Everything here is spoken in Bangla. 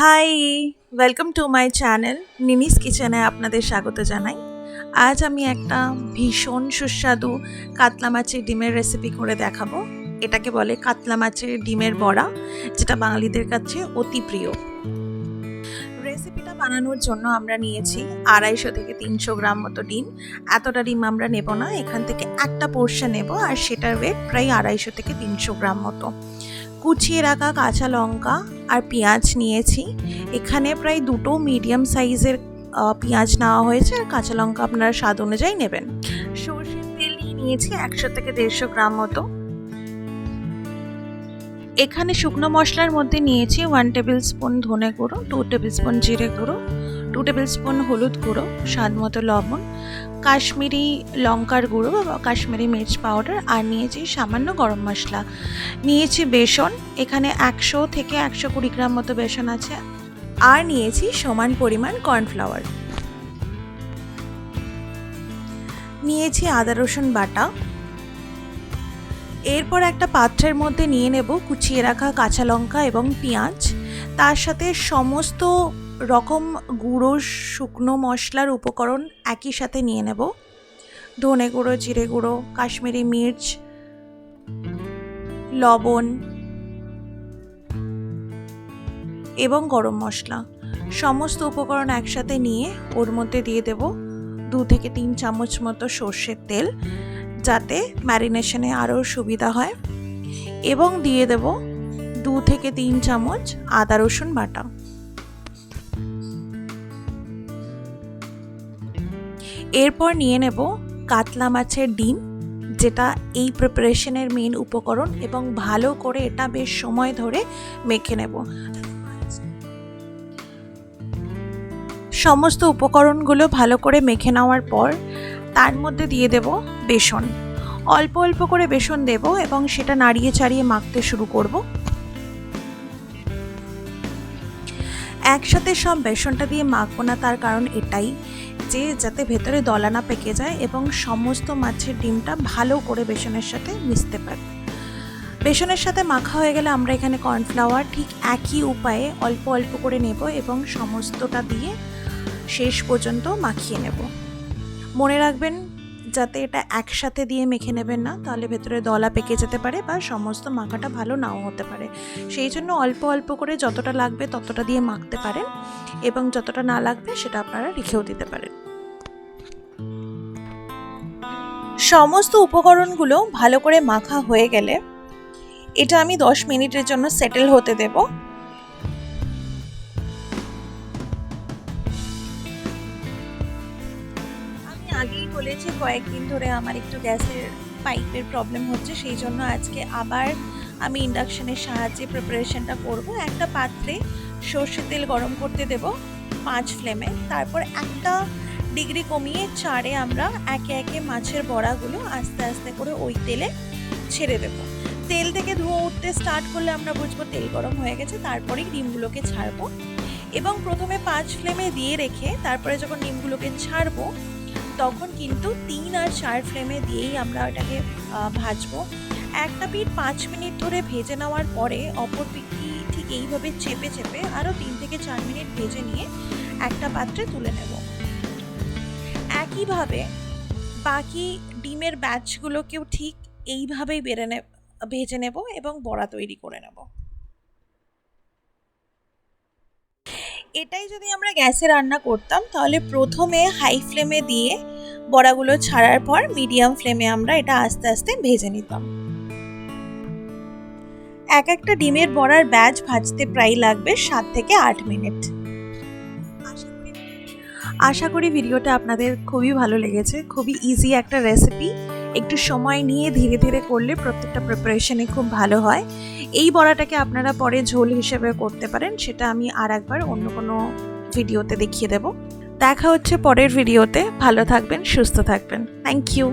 High, welcome to my channel নিনিস কিচেনে আপনাদের স্বাগত জানাই। আজ আমি একটা ভীষণ সুস্বাদু কাতলা মাছের ডিমের রেসিপি করে দেখাবো। এটাকে বলে কাতলা মাছের ডিমের বড়া, যেটা বাঙালিদের কাছে অতি প্রিয়। রেসিপিটা বানানোর জন্য আমরা নিয়েছি 250 থেকে 300 গ্রাম মতো ডিম। এতটা ডিম আমরা নেব না, এখান থেকে একটা পোর্শন নেব, আর সেটার ওয়েট প্রায় 250 থেকে 300 গ্রাম মতো। কুচিয়ে রাখা কাঁচা লঙ্কা আর পেঁয়াজ নিয়েছি। এখানে প্রায় 2 মিডিয়াম সাইজের পেঁয়াজ নেওয়া হয়েছে, আর কাঁচা লঙ্কা আপনারা স্বাদ অনুযায়ী নেবেন। সরষের তেল নিয়েছি 100 থেকে 150 গ্রাম মতো। এখানে শুকনো মশলার মধ্যে নিয়েছি 1 টেবিল স্পুন ধনে গুঁড়ো, 2 টেবিল স্পুন জিরে গুঁড়ো, 2 টেবিল স্পুন হলুদ গুঁড়ো, স্বাদ মতো লবণ, কাশ্মীরি লঙ্কার গুঁড়ো বা কাশ্মীরি মির্চ পাউডার, আর নিয়েছি সামান্য গরম মশলা। নিয়েছি বেসন, এখানে 100 থেকে 120 গ্রাম মতো বেসন আছে, আর নিয়েছি সমান পরিমাণ কর্নফ্লাওয়ার। নিয়েছি আদা রসুন বাটা। এরপর একটা পাত্রের মধ্যে নিয়ে নেব কুচিয়ে রাখা কাঁচা লঙ্কা এবং পেঁয়াজ, তার সাথে সমস্ত রকম গুঁড়ো শুকনো মশলার উপকরণ একই সাথে নিয়ে নেব। ধনে গুঁড়ো, জিরে গুঁড়ো, কাশ্মীরি মির্চ, লবণ এবং গরম মশলা, সমস্ত উপকরণ একসাথে নিয়ে ওর মধ্যে দিয়ে দেব 2 থেকে 3 চামচ মতো সর্ষের তেল, যাতে ম্যারিনেশনে আরও সুবিধা হয়, এবং দিয়ে দেব 2 থেকে 3 চামচ আদা রসুন বাটা। এরপর নিয়ে নেব কাতলা মাছের ডিম, যেটা এই প্রিপারেশনের মেন উপকরণ, এবং ভালো করে এটা বেশ সময় ধরে মেখে নেব। সমস্ত উপকরণগুলো ভালো করে মেখে নেওয়ার পর তার মধ্যে দিয়ে দেব বেসন। অল্প অল্প করে বেসন দেব এবং সেটা নাড়িয়ে চাড়িয়ে মাখতে শুরু করব। একসাথে সব বেসনটা দিয়ে মাখবো না, তার কারণ এটাই যে যাতে ভেতরে দলা না পেকে যায় এবং সমস্ত মাছের ডিমটা ভালো করে বেসনের সাথে মিশতে পারে। বেসনের সাথে মাখা হয়ে গেলে আমরা এখানে কর্নফ্লাওয়ার ঠিক একই উপায়ে অল্প অল্প করে নেব এবং সমস্তটা দিয়ে শেষ পর্যন্ত মাখিয়ে নেব। মনে রাখবেন যাতে এটা একসাথে দিয়ে মেখে নেবেন না, তাহলে ভেতরে দলা পেকে যেতে পারে বা সমস্ত মাখাটা ভালো নাও হতে পারে। সেই জন্য অল্প অল্প করে যতটা লাগবে ততটা দিয়ে মাখতে পারেন, এবং যতটা না লাগবে সেটা আপনারা রেখেও দিতে পারেন। সমস্ত উপকরণগুলো ভালো করে মাখা হয়ে গেলে এটা আমি 10 মিনিটের জন্য সেটেল হতে দেব। আমি আগেই বলেছি কয়েকদিন ধরে আমার একটু গ্যাসের পাইপের প্রবলেম হচ্ছে, সেই জন্য আজকে আবার আমি ইন্ডাকশনের সাহায্যে প্রিপারেশনটা করব। একটা পাত্রে সর্ষের তেল গরম করতে দেব 5 ফ্লেমে, তারপর 1 ডিগ্রি কমিয়ে 4-এ আমরা একে একে মাছের বড়াগুলো আস্তে আস্তে করে ওই তেলে ছেড়ে দেব। তেল থেকে ধোঁয়া উঠতে স্টার্ট করলে আমরা বুঝবো তেল গরম হয়ে গেছে, তারপরেই ডিমগুলোকে ছাড়বো। এবং প্রথমে 5 ফ্লেমে দিয়ে রেখে তারপরে যখন ডিমগুলোকে ছাড়বো তখন কিন্তু 3 আর 4 ফ্লেমে দিয়েই আমরা এটাকে ভাজবো। একটা পিঠ 5 মিনিট ধরে ভেজে নেওয়ার পরে অপর পিঠটি ঠিক এইভাবে চেপে চেপে আরও 3 থেকে 4 মিনিট ভেজে নিয়ে একটা পাত্রে তুলে নেব। একইভাবে বাকি ডিমের ব্যাচগুলোকেও ঠিক এইভাবেই ভেজে নেব এবং বড়া তৈরি করে নেব। এটাই যদি আমরা গ্যাসে রান্না করতাম তাহলে প্রথমে হাই ফ্লেমে দিয়ে বড়াগুলো ছাড়ার পর মিডিয়াম ফ্লেমে আমরা এটা আস্তে আস্তে ভেজে নিতাম। একটা ডিমের বড়ার ব্যাচ ভাজতে প্রায় লাগবে 7 থেকে 8 মিনিট। আশা করি ভিডিওটা আপনাদের খুবই ভালো লেগেছে। খুবই ইজি একটা রেসিপি, একটু সময় নিয়ে ধীরে ধীরে করলে প্রত্যেকটা প্রিপারেশনই খুব ভালো হয়। এই বড়াটাকে আপনারা পরে ঝোল হিসেবে করতে পারেন, সেটা আমি আর একবার অন্য কোনো ভিডিওতে দেখিয়ে দেব। দেখা হচ্ছে পরের ভিডিওতে। ভালো থাকবেন, সুস্থ থাকবেন। Thank you.